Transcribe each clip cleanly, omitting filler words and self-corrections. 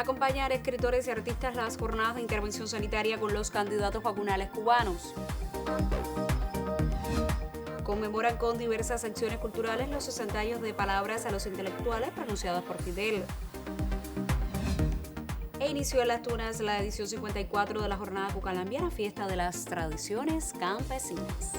Acompañan escritores y artistas las jornadas de intervención sanitaria con los candidatos vacunales cubanos. Conmemoran con diversas acciones culturales los 60 años de Palabras a los Intelectuales pronunciadas por Fidel. E inició en Las Tunas la edición 54 de la Jornada Cucalambiana, Fiesta de las Tradiciones Campesinas.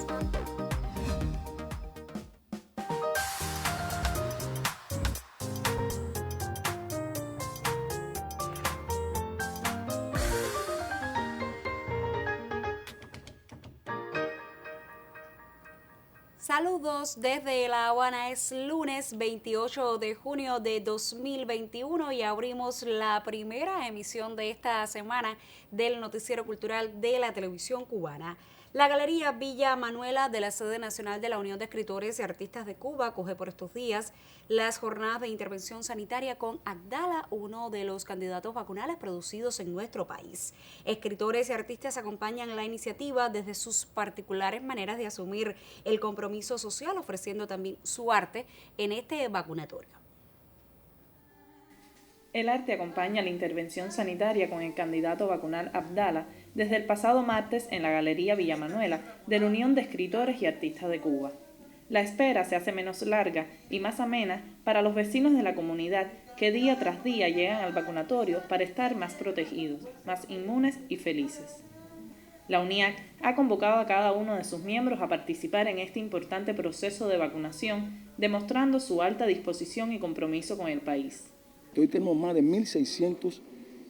Saludos desde La Habana, es lunes 28 de junio de 2021 y abrimos la primera emisión de esta semana del Noticiero Cultural de la Televisión Cubana. La Galería Villa Manuela de la Sede Nacional de la Unión de Escritores y Artistas de Cuba acoge por estos días las jornadas de intervención sanitaria con Abdala, uno de los candidatos vacunales producidos en nuestro país. Escritores y artistas acompañan la iniciativa desde sus particulares maneras de asumir el compromiso social, ofreciendo también su arte en este vacunatorio. El arte acompaña la intervención sanitaria con el candidato vacunal Abdala desde el pasado martes en la Galería Villa Manuela de la Unión de Escritores y Artistas de Cuba. La espera se hace menos larga y más amena para los vecinos de la comunidad que día tras día llegan al vacunatorio para estar más protegidos, más inmunes y felices. La UNIAC ha convocado a cada uno de sus miembros a participar en este importante proceso de vacunación, demostrando su alta disposición y compromiso con el país. Hoy tenemos más de 1.600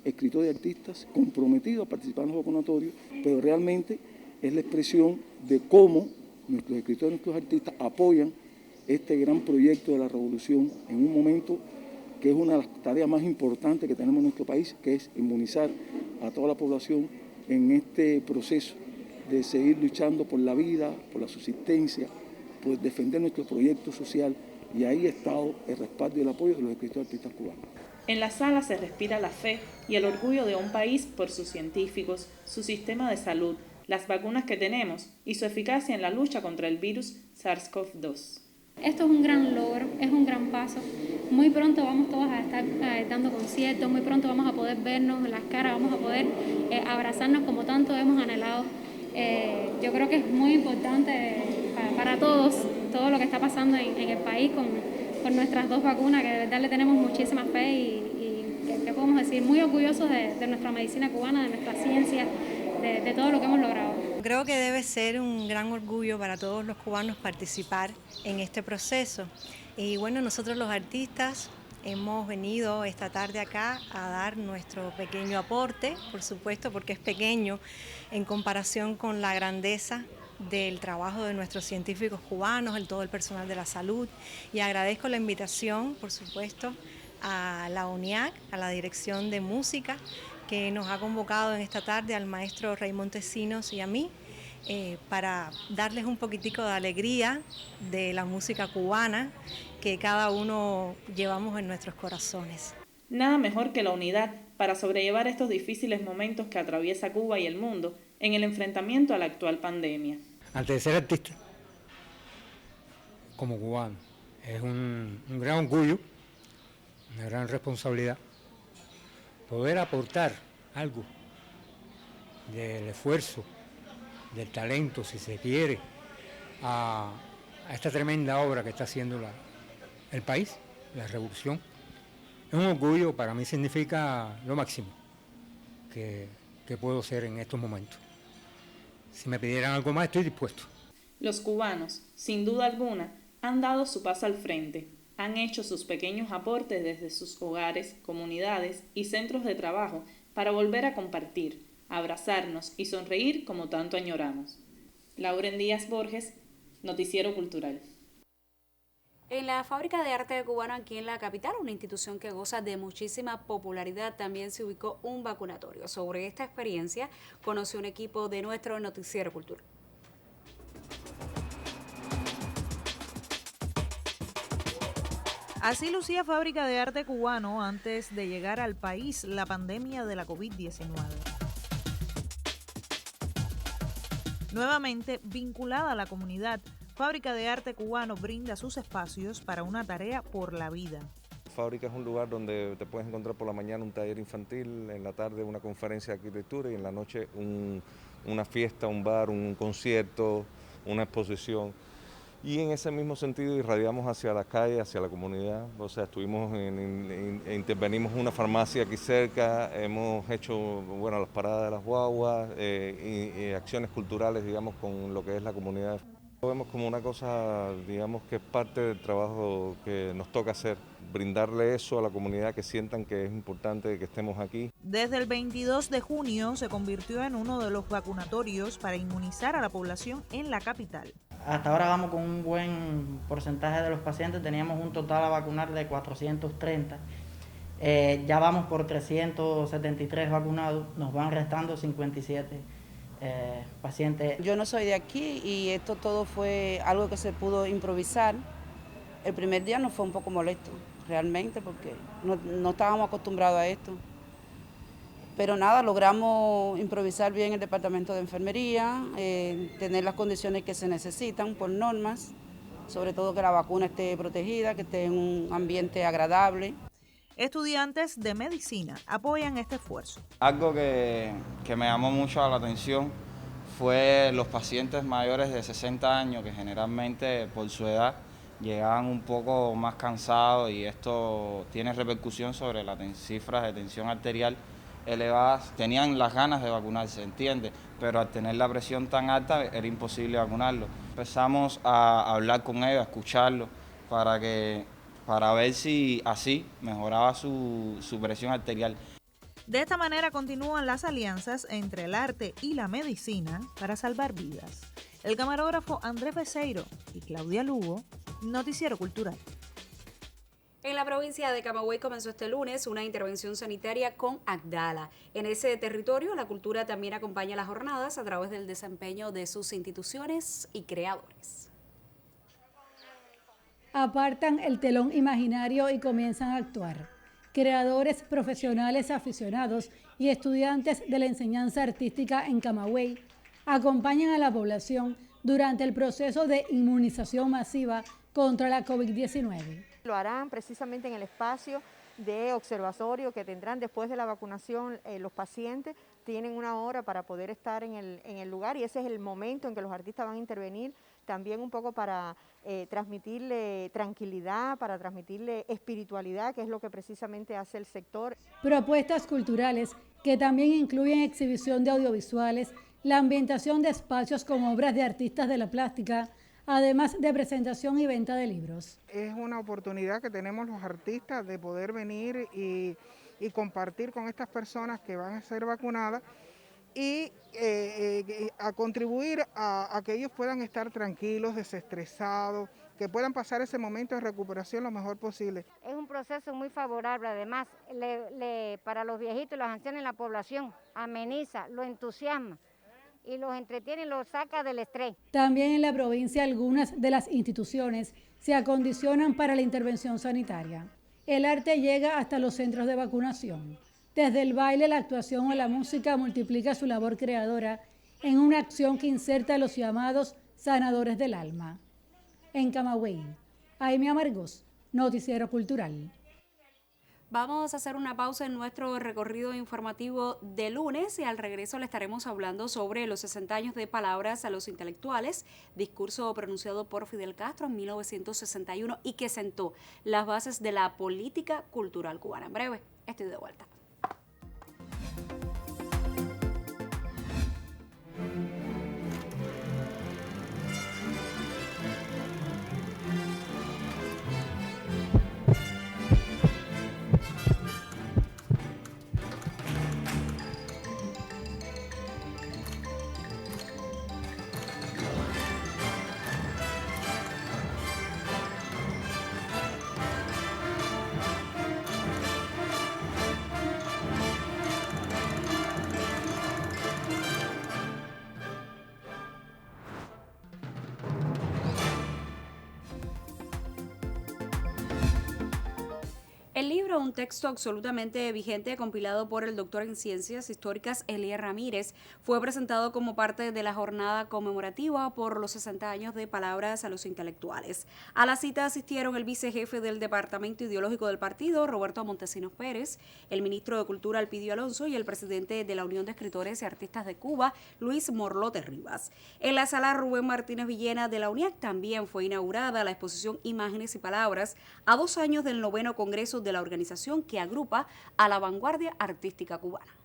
escritores y artistas comprometidos a participar en los vacunatorios, pero realmente es la expresión de cómo nuestros escritores y nuestros artistas apoyan este gran proyecto de la revolución en un momento que es una de las tareas más importantes que tenemos en nuestro país, que es inmunizar a toda la población en este proceso de seguir luchando por la vida, por la subsistencia, por defender nuestro proyecto social, y ahí ha estado el respaldo y el apoyo de los escritores y artistas cubanos. En la sala se respira la fe y el orgullo de un país por sus científicos, su sistema de salud, las vacunas que tenemos y su eficacia en la lucha contra el virus SARS-CoV-2. Esto es un gran logro, es un gran paso. Muy pronto vamos todos a estar dando conciertos, muy pronto vamos a poder vernos en las caras, vamos a poder abrazarnos como tanto hemos anhelado. Yo creo que es muy importante para todos, todo lo que está pasando en el país con nuestras dos vacunas, que de verdad le tenemos muchísima fe y ¿qué podemos decir? Muy orgullosos de nuestra medicina cubana, de nuestra ciencia, de todo lo que hemos logrado. Creo que debe ser un gran orgullo para todos los cubanos participar en este proceso. Y bueno, nosotros los artistas hemos venido esta tarde acá a dar nuestro pequeño aporte, por supuesto, porque es pequeño en comparación con la grandeza del trabajo de nuestros científicos cubanos, todo el personal de la salud, y agradezco la invitación, por supuesto, a la UNIAC, a la Dirección de Música, que nos ha convocado en esta tarde al maestro Rey Montesinos y a mí, para darles un poquitico de alegría de la música cubana que cada uno llevamos en nuestros corazones. Nada mejor que la unidad para sobrellevar estos difíciles momentos que atraviesa Cuba y el mundo en el enfrentamiento a la actual pandemia. Antes de ser artista, como cubano, es un gran orgullo, una gran responsabilidad, poder aportar algo del esfuerzo, del talento, si se quiere, a esta tremenda obra que está haciendo el país, la revolución. Es un orgullo, para mí significa lo máximo que puedo ser en estos momentos. Si me pidieran algo más, estoy dispuesto. Los cubanos, sin duda alguna, han dado su paso al frente, han hecho sus pequeños aportes desde sus hogares, comunidades y centros de trabajo para volver a compartir, abrazarnos y sonreír como tanto añoramos. Lauren Díaz Borges, Noticiero Cultural. En la Fábrica de Arte Cubano aquí en la capital, una institución que goza de muchísima popularidad, también se ubicó un vacunatorio. Sobre esta experiencia conoció un equipo de nuestro Noticiero Cultural. Así lucía Fábrica de Arte Cubano antes de llegar al país la pandemia de la COVID-19. Nuevamente vinculada a la comunidad, Fábrica de Arte Cubano brinda sus espacios para una tarea por la vida. Fábrica es un lugar donde te puedes encontrar por la mañana un taller infantil, en la tarde una conferencia de arquitectura y en la noche una fiesta, un bar, un concierto, una exposición. Y en ese mismo sentido irradiamos hacia la calle, hacia la comunidad. O sea, intervenimos en una farmacia aquí cerca, hemos hecho las paradas de las guaguas y acciones culturales, digamos, con lo que es la comunidad. Lo vemos como una cosa, digamos, que es parte del trabajo que nos toca hacer, brindarle eso a la comunidad, que sientan que es importante que estemos aquí. Desde el 22 de junio se convirtió en uno de los vacunatorios para inmunizar a la población en la capital. Hasta ahora vamos con un buen porcentaje de los pacientes, teníamos un total a vacunar de 430, ya vamos por 373 vacunados, nos van restando 57 pacientes. Yo no soy de aquí y esto todo fue algo que se pudo improvisar. El primer día nos fue un poco molesto, realmente, porque no estábamos acostumbrados a esto. Pero nada, logramos improvisar bien el departamento de enfermería, tener las condiciones que se necesitan por normas, sobre todo que la vacuna esté protegida, que esté en un ambiente agradable. Estudiantes de medicina apoyan este esfuerzo. Algo que me llamó mucho la atención fue los pacientes mayores de 60 años que generalmente por su edad llegaban un poco más cansados y esto tiene repercusión sobre las cifras de tensión arterial elevadas. Tenían las ganas de vacunarse, ¿entiende? Pero al tener la presión tan alta era imposible vacunarlo. Empezamos a hablar con ellos, a escucharlos para ver si así mejoraba su presión arterial. De esta manera continúan las alianzas entre el arte y la medicina para salvar vidas. El camarógrafo Andrés Becerro y Claudia Lugo, Noticiero Cultural. En la provincia de Camagüey comenzó este lunes una intervención sanitaria con Abdala. En ese territorio, la cultura también acompaña las jornadas a través del desempeño de sus instituciones y creadores. Apartan el telón imaginario y comienzan a actuar. Creadores, profesionales, aficionados y estudiantes de la enseñanza artística en Camagüey acompañan a la población durante el proceso de inmunización masiva contra la COVID-19. Lo harán precisamente en el espacio de observatorio que tendrán después de la vacunación. Los pacientes tienen una hora para poder estar en el lugar y ese es el momento en que los artistas van a intervenir, también un poco para transmitirle tranquilidad, para transmitirle espiritualidad, que es lo que precisamente hace el sector. Propuestas culturales que también incluyen exhibición de audiovisuales, la ambientación de espacios con obras de artistas de la plástica, además de presentación y venta de libros. Es una oportunidad que tenemos los artistas de poder venir y compartir con estas personas que van a ser vacunadas y a contribuir a que ellos puedan estar tranquilos, desestresados, que puedan pasar ese momento de recuperación lo mejor posible. Es un proceso muy favorable, además, para los viejitos y los ancianos en la población, ameniza, lo entusiasma y los entretiene y los saca del estrés. También en la provincia algunas de las instituciones se acondicionan para la intervención sanitaria. El arte llega hasta los centros de vacunación. Desde el baile, la actuación o la música multiplica su labor creadora en una acción que inserta a los llamados sanadores del alma. En Camagüey, Aimee Amargós, Noticiero Cultural. Vamos a hacer una pausa en nuestro recorrido informativo de lunes y al regreso le estaremos hablando sobre los 60 años de Palabras a los Intelectuales, discurso pronunciado por Fidel Castro en 1961 y que sentó las bases de la política cultural cubana. En breve, estoy de vuelta. El libro, un texto absolutamente vigente compilado por el doctor en Ciencias Históricas Elías Ramírez, fue presentado como parte de la jornada conmemorativa por los 60 años de Palabras a los Intelectuales. A la cita asistieron el vicejefe del Departamento Ideológico del partido, Roberto Montesinos Pérez, el ministro de Cultura, Elpidio Alonso, y el presidente de la Unión de Escritores y Artistas de Cuba, Luis Morlote Rivas. En la sala Rubén Martínez Villena de la UNIAC también fue inaugurada la exposición Imágenes y Palabras a 2 años del 9º Congreso de la organización que agrupa a la vanguardia artística cubana.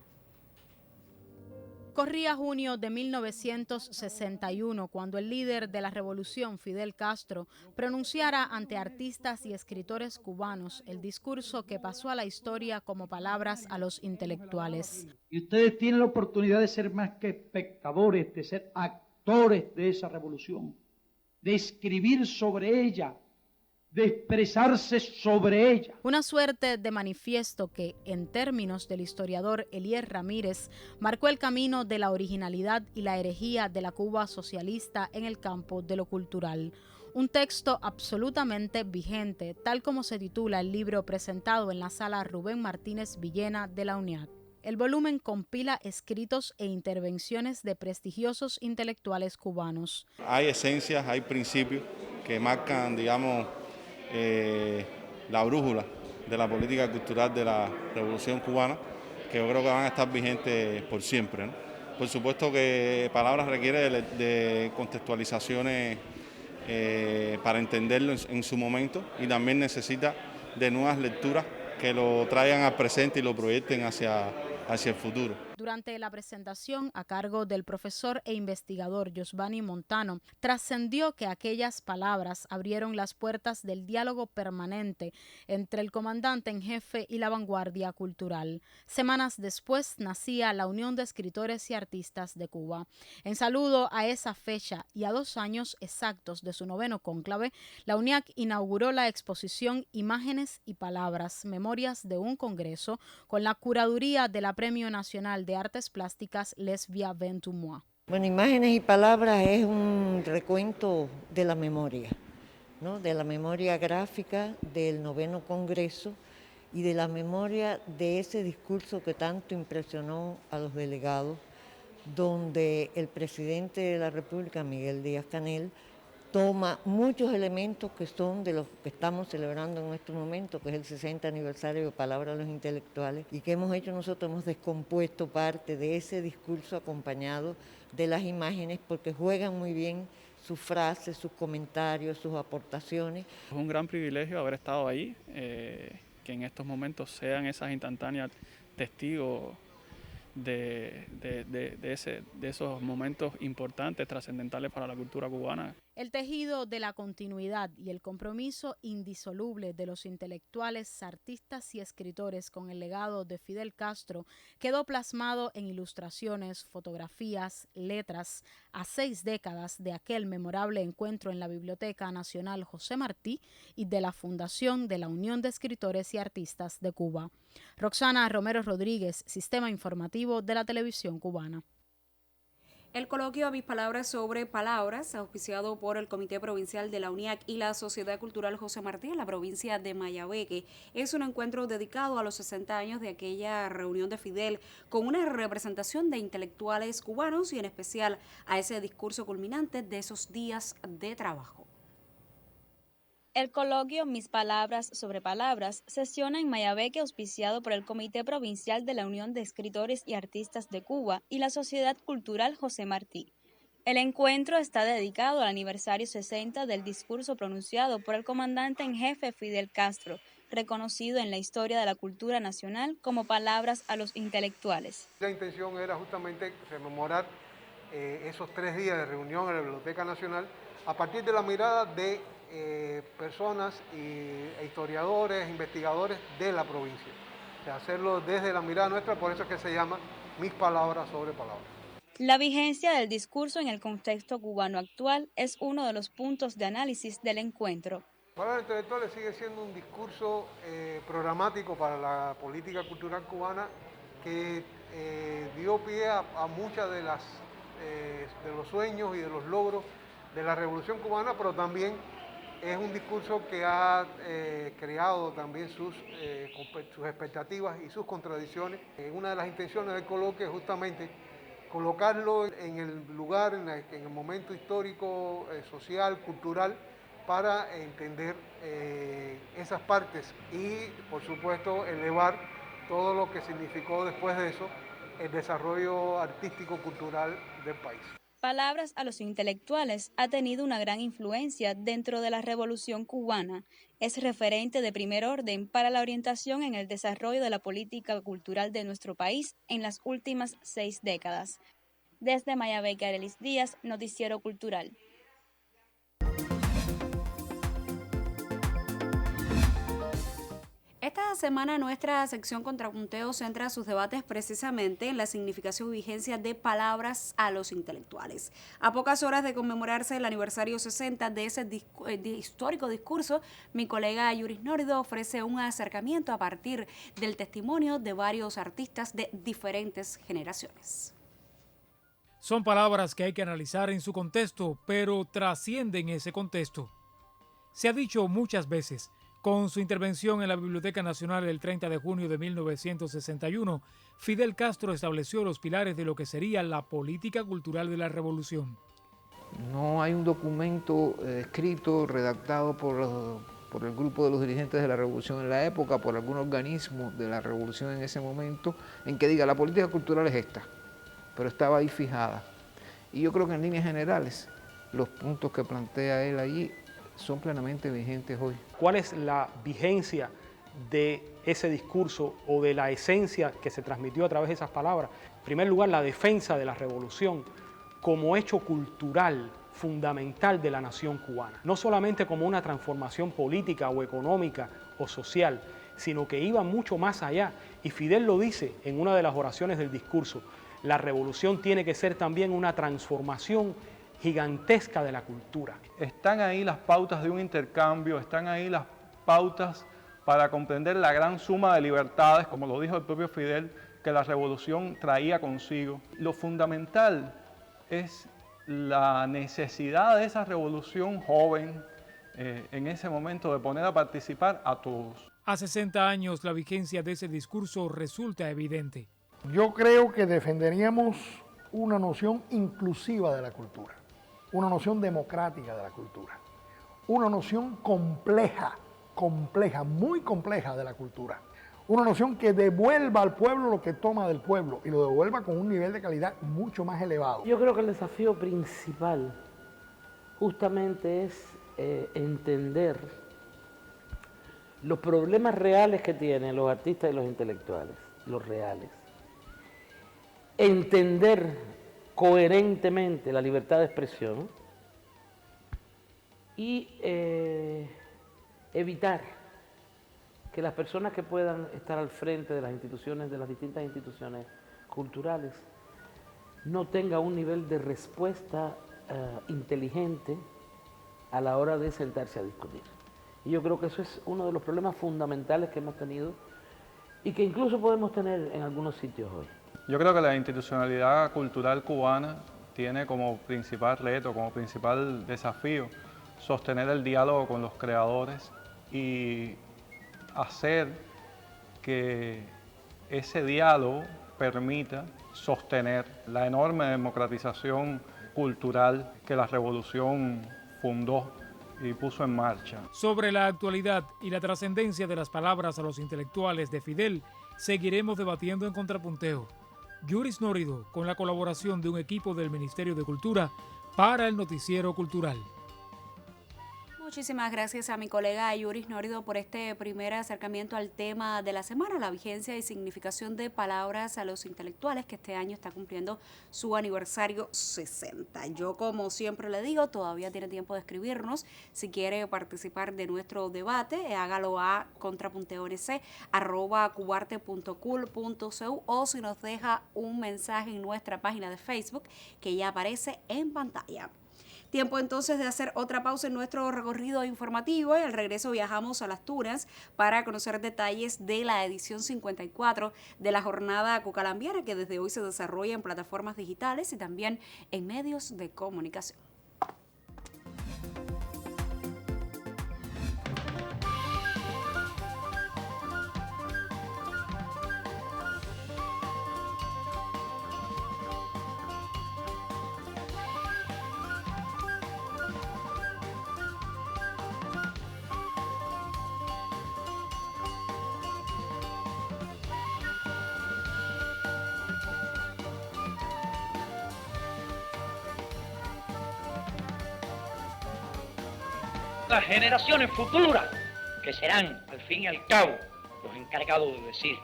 Corría junio de 1961 cuando el líder de la revolución, Fidel Castro, pronunciara ante artistas y escritores cubanos el discurso que pasó a la historia como Palabras a los Intelectuales. Y ustedes tienen la oportunidad de ser más que espectadores, de ser actores de esa revolución, de escribir sobre ella, de expresarse sobre ella. Una suerte de manifiesto que, en términos del historiador Elías Ramírez, marcó el camino de la originalidad y la herejía de la Cuba socialista en el campo de lo cultural. Un texto absolutamente vigente, tal como se titula el libro presentado en la sala Rubén Martínez Villena de la UNIAC. El volumen compila escritos e intervenciones de prestigiosos intelectuales cubanos. Hay esencias, hay principios que marcan, digamos, la brújula de la política cultural de la Revolución Cubana, que yo creo que van a estar vigentes por siempre, ¿no? Por supuesto que Palabras requiere de contextualizaciones para entenderlo en su momento, y también necesita de nuevas lecturas que lo traigan al presente y lo proyecten hacia el futuro. Durante la presentación, a cargo del profesor e investigador Josvani Montano, trascendió que aquellas palabras abrieron las puertas del diálogo permanente entre el comandante en jefe y la vanguardia cultural. Semanas después nacía la Unión de Escritores y Artistas de Cuba. En saludo a esa fecha y a 2 años exactos de su 9º cónclave, la UNIAC inauguró la exposición Imágenes y Palabras, Memorias de un Congreso, con la curaduría de la Premio Nacional de Artes Plásticas Lesbia Ventumois. Bueno, Imágenes y Palabras es un recuento de la memoria, ¿no? De la memoria gráfica del 9º Congreso y de la memoria de ese discurso que tanto impresionó a los delegados, donde el presidente de la República, Miguel Díaz-Canel, toma muchos elementos que son de los que estamos celebrando en este momento, que es el 60 aniversario de Palabras a los Intelectuales, y que hemos hecho nosotros, hemos descompuesto parte de ese discurso acompañado de las imágenes, porque juegan muy bien sus frases, sus comentarios, sus aportaciones. Es un gran privilegio haber estado ahí, que en estos momentos sean esas instantáneas testigos de esos momentos importantes, trascendentales para la cultura cubana. El tejido de la continuidad y el compromiso indisoluble de los intelectuales, artistas y escritores con el legado de Fidel Castro quedó plasmado en ilustraciones, fotografías, letras, a 6 décadas de aquel memorable encuentro en la Biblioteca Nacional José Martí y de la fundación de la Unión de Escritores y Artistas de Cuba. Roxana Romero Rodríguez, Sistema Informativo de la Televisión Cubana. El coloquio Mis Palabras sobre Palabras, auspiciado por el Comité Provincial de la UNIAC y la Sociedad Cultural José Martí en la provincia de Mayabeque, es un encuentro dedicado a los 60 años de aquella reunión de Fidel, con una representación de intelectuales cubanos y en especial a ese discurso culminante de esos días de trabajo. El coloquio Mis Palabras sobre Palabras sesiona en Mayabeque, auspiciado por el Comité Provincial de la Unión de Escritores y Artistas de Cuba y la Sociedad Cultural José Martí. El encuentro está dedicado al aniversario 60 del discurso pronunciado por el comandante en jefe Fidel Castro, reconocido en la historia de la cultura nacional como Palabras a los Intelectuales. La intención era justamente rememorar esos 3 días de reunión en la Biblioteca Nacional a partir de la mirada de personas e historiadores, investigadores de la provincia. O sea, hacerlo desde la mirada nuestra, por eso es que se llama Mis Palabras sobre Palabras. La vigencia del discurso en el contexto cubano actual es uno de los puntos de análisis del encuentro. Palabras Intelectuales sigue siendo un discurso programático para la política cultural cubana que dio pie a muchas de los sueños y de los logros de la Revolución Cubana, pero también Es un discurso que ha creado también sus expectativas y sus contradicciones. Una de las intenciones del coloquio es justamente colocarlo en el lugar, en el momento histórico, social, cultural, para entender esas partes y, por supuesto, elevar todo lo que significó después de eso el desarrollo artístico-cultural del país. Palabras a los intelectuales ha tenido una gran influencia dentro de la Revolución cubana. Es referente de primer orden para la orientación en el desarrollo de la política cultural de nuestro país en las últimas 6 décadas. Desde Mayabeque, Arelis Díaz, Noticiero Cultural. Esta semana nuestra sección Contrapunteo centra sus debates precisamente en la significación y vigencia de palabras a los intelectuales. A pocas horas de conmemorarse el aniversario 60 de ese histórico discurso, mi colega Yuris Norido ofrece un acercamiento a partir del testimonio de varios artistas de diferentes generaciones. Son palabras que hay que analizar en su contexto, pero trascienden ese contexto. Se ha dicho muchas veces. Con su intervención en la Biblioteca Nacional el 30 de junio de 1961, Fidel Castro estableció los pilares de lo que sería la política cultural de la revolución. No hay un documento escrito, redactado por el grupo de los dirigentes de la revolución en la época, por algún organismo de la revolución en ese momento, en que diga la política cultural es esta, pero estaba ahí fijada. Y yo creo que en líneas generales, los puntos que plantea él allí son plenamente vigentes hoy. ¿Cuál es la vigencia de ese discurso o de la esencia que se transmitió a través de esas palabras? En primer lugar, la defensa de la revolución como hecho cultural fundamental de la nación cubana. No solamente como una transformación política o económica o social, sino que iba mucho más allá. Y Fidel lo dice en una de las oraciones del discurso: la revolución tiene que ser también una transformación gigantesca de la cultura. Están ahí las pautas de un intercambio, están ahí las pautas para comprender la gran suma de libertades, como lo dijo el propio Fidel, que la revolución traía consigo. Lo fundamental es la necesidad de esa revolución joven en ese momento de poner a participar a todos. A 60 años la vigencia de ese discurso resulta evidente. Yo creo que defenderíamos una noción inclusiva de la cultura, una noción democrática de la cultura, una noción compleja, muy compleja de la cultura, una noción que devuelva al pueblo lo que toma del pueblo y lo devuelva con un nivel de calidad mucho más elevado. Yo creo que el desafío principal justamente es entender los problemas reales que tienen los artistas y los intelectuales, los reales. Entender coherentemente la libertad de expresión y evitar que las personas que puedan estar al frente de las instituciones, de las distintas instituciones culturales, no tengan un nivel de respuesta inteligente a la hora de sentarse a discutir. Y yo creo que eso es uno de los problemas fundamentales que hemos tenido y que incluso podemos tener en algunos sitios hoy. Yo creo que la institucionalidad cultural cubana tiene como principal reto, como principal desafío, sostener el diálogo con los creadores y hacer que ese diálogo permita sostener la enorme democratización cultural que la revolución fundó y puso en marcha. Sobre la actualidad y la trascendencia de las palabras a los intelectuales de Fidel, seguiremos debatiendo en Contrapunteo. Yuris Norido, con la colaboración de un equipo del Ministerio de Cultura para el Noticiero Cultural. Muchísimas gracias a mi colega Yuris Norido por este primer acercamiento al tema de la semana, la vigencia y significación de palabras a los intelectuales, que este año está cumpliendo su aniversario 60. Yo, como siempre le digo, todavía tiene tiempo de escribirnos. Si quiere participar de nuestro debate, hágalo a contrapunteonc@cubarte.cul.cu o si nos deja un mensaje en nuestra página de Facebook que ya aparece en pantalla. Tiempo entonces de hacer otra pausa en nuestro recorrido informativo y al regreso viajamos a Las Tunas para conocer detalles de la edición 54 de la jornada cucalambiera que desde hoy se desarrolla en plataformas digitales y también en medios de comunicación. las generaciones futuras, que serán, al fin y al cabo, los encargados de decir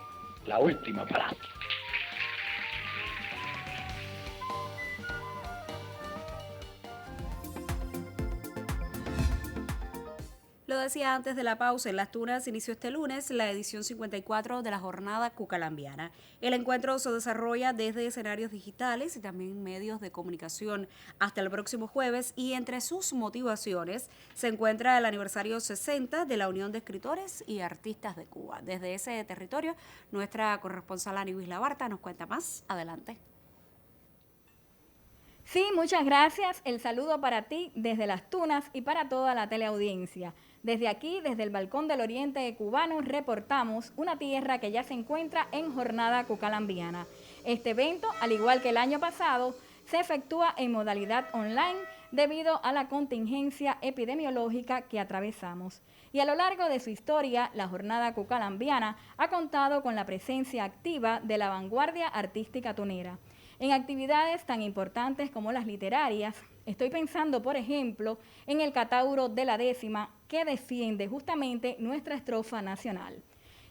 la última palabra. Lo decía antes de la pausa, en Las Tunas inició este lunes la edición 54 de la Jornada Cucalambiana. El encuentro se desarrolla desde escenarios digitales y también medios de comunicación hasta el próximo jueves, y entre sus motivaciones se encuentra el aniversario 60 de la Unión de Escritores y Artistas de Cuba. Desde ese territorio, nuestra corresponsal Aníbal Labarta nos cuenta más. Adelante. Sí, muchas gracias. El saludo para ti desde Las Tunas y para toda la teleaudiencia. Desde aquí, desde el Balcón del Oriente Cubano, reportamos una tierra que ya se encuentra en Jornada Cucalambiana. Este evento, al igual que el año pasado, se efectúa en modalidad online debido a la contingencia epidemiológica que atravesamos. Y a lo largo de su historia, la Jornada Cucalambiana ha contado con la presencia activa de la vanguardia artística tunera en actividades tan importantes como las literarias. Estoy pensando, por ejemplo, en el Catauro de la Décima, que defiende justamente nuestra estrofa nacional.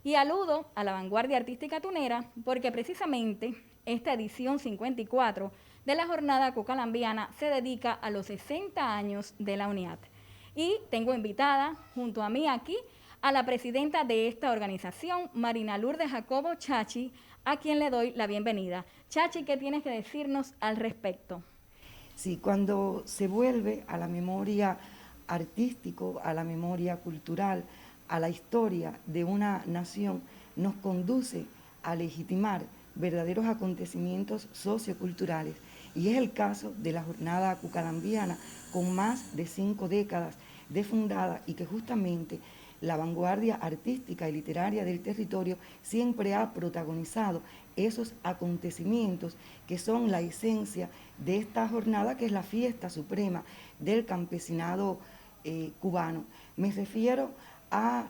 Y aludo a la vanguardia artística tunera porque precisamente esta edición 54 de la Jornada Cucalambiana se dedica a los 60 años de la UNIAT. Y tengo invitada junto a mí aquí a la presidenta de esta organización, Marina Lourdes Jacobo Chachi, a quien le doy la bienvenida. Chachi, ¿qué tienes que decirnos al respecto? Sí, cuando se vuelve a la memoria artístico, a la memoria cultural, a la historia de una nación, nos conduce a legitimar verdaderos acontecimientos socioculturales. Y es el caso de la Jornada Cucalambiana, con más de 5 décadas de fundada, y que justamente la vanguardia artística y literaria del territorio siempre ha protagonizado esos acontecimientos que son la esencia de esta jornada, que es la fiesta suprema del campesinado cubano. Me refiero a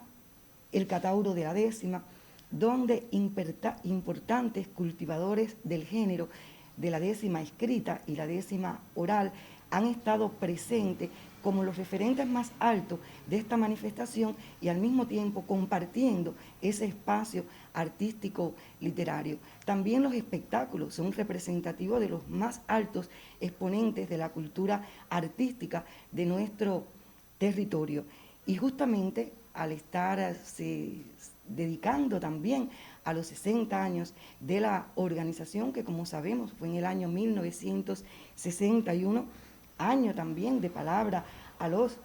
el Catauro de la Décima, donde importantes cultivadores del género de la décima escrita y la décima oral han estado presentes como los referentes más altos de esta manifestación y al mismo tiempo compartiendo ese espacio artístico literario. También los espectáculos son representativos de los más altos exponentes de la cultura artística de nuestro territorio. Y justamente al estar dedicando también a los 60 años de la organización, que como sabemos fue en el año 1961, año también de palabra a los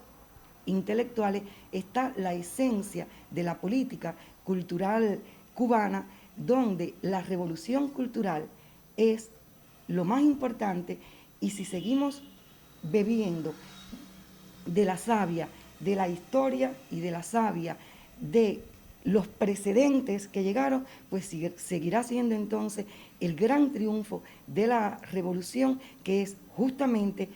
intelectuales, está la esencia de la política cultural cubana, donde la revolución cultural es lo más importante, y si seguimos bebiendo de la savia, de la historia y de la savia de los precedentes que llegaron, pues seguirá siendo entonces el gran triunfo de la revolución, que es justamente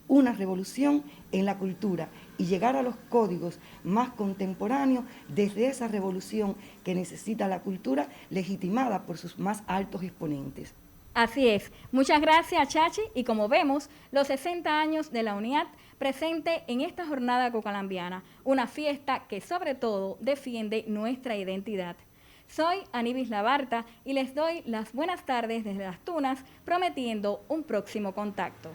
una revolución en la cultura, y llegar a los códigos más contemporáneos desde esa revolución que necesita la cultura legitimada por sus más altos exponentes. Así es. Muchas gracias, Chachi. Y como vemos, los 60 años de la UNIAT presente en esta Jornada Cucalambiana, una fiesta que sobre todo defiende nuestra identidad. Soy Aníbal Labarta y les doy las buenas tardes desde Las Tunas, prometiendo un próximo contacto.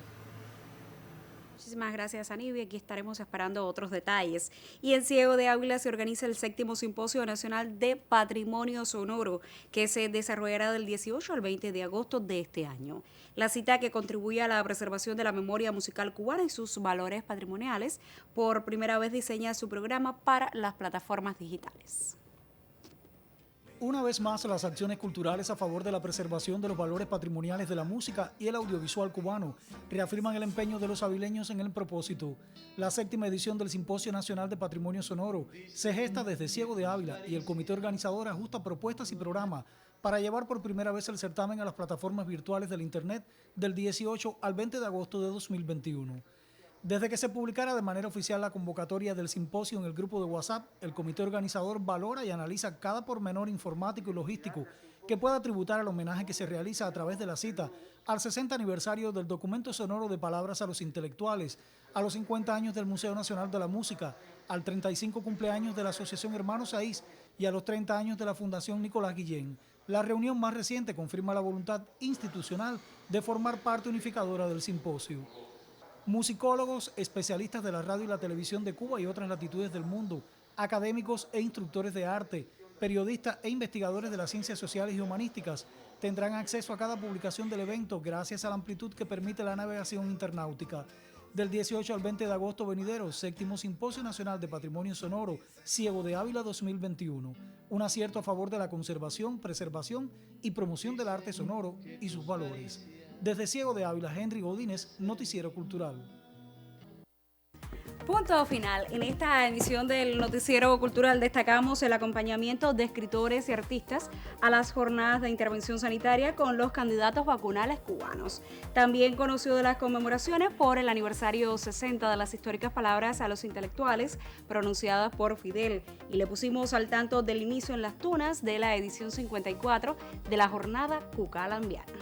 Muchísimas gracias, Aníbal. Aquí estaremos esperando otros detalles. Y en Ciego de Ávila se organiza el 7º Simposio Nacional de Patrimonio Sonoro, que se desarrollará del 18 al 20 de agosto de este año. La cita, que contribuye a la preservación de la memoria musical cubana y sus valores patrimoniales, por primera vez diseña su programa para las plataformas digitales. Una vez más, las acciones culturales a favor de la preservación de los valores patrimoniales de la música y el audiovisual cubano reafirman el empeño de los avileños en el propósito. La 7ª edición del Simposio Nacional de Patrimonio Sonoro se gesta desde Ciego de Ávila, y el comité organizador ajusta propuestas y programas para llevar por primera vez el certamen a las plataformas virtuales del Internet del 18 al 20 de agosto de 2021. Desde que se publicara de manera oficial la convocatoria del simposio en el grupo de WhatsApp, el comité organizador valora y analiza cada pormenor informático y logístico que pueda tributar al homenaje que se realiza a través de la cita al 60 aniversario del documento sonoro de Palabras a los Intelectuales, a los 50 años del Museo Nacional de la Música, al 35 cumpleaños de la Asociación Hermanos Saiz y a los 30 años de la Fundación Nicolás Guillén. La reunión más reciente confirma la voluntad institucional de formar parte unificadora del simposio. Musicólogos, especialistas de la radio y la televisión de Cuba y otras latitudes del mundo, académicos e instructores de arte, periodistas e investigadores de las ciencias sociales y humanísticas tendrán acceso a cada publicación del evento gracias a la amplitud que permite la navegación internautica. Del 18 al 20 de agosto venidero, 7º Simposio Nacional de Patrimonio Sonoro, Ciego de Ávila 2021. Un acierto a favor de la conservación, preservación y promoción del arte sonoro y sus valores. Desde Ciego de Ávila, Henry Godínez, Noticiero Cultural. Punto final. En esta emisión del Noticiero Cultural destacamos el acompañamiento de escritores y artistas a las jornadas de intervención sanitaria con los candidatos vacunales cubanos. También conoció de las conmemoraciones por el aniversario 60 de las históricas palabras a los intelectuales pronunciadas por Fidel y le pusimos al tanto del inicio en las Tunas de la edición 54 de la jornada cucalambiana.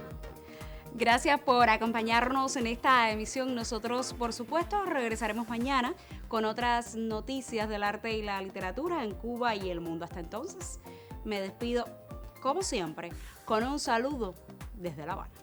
Gracias por acompañarnos en esta emisión. Nosotros, por supuesto, regresaremos mañana con otras noticias del arte y la literatura en Cuba y el mundo. Hasta entonces, me despido, como siempre, con un saludo desde La Habana.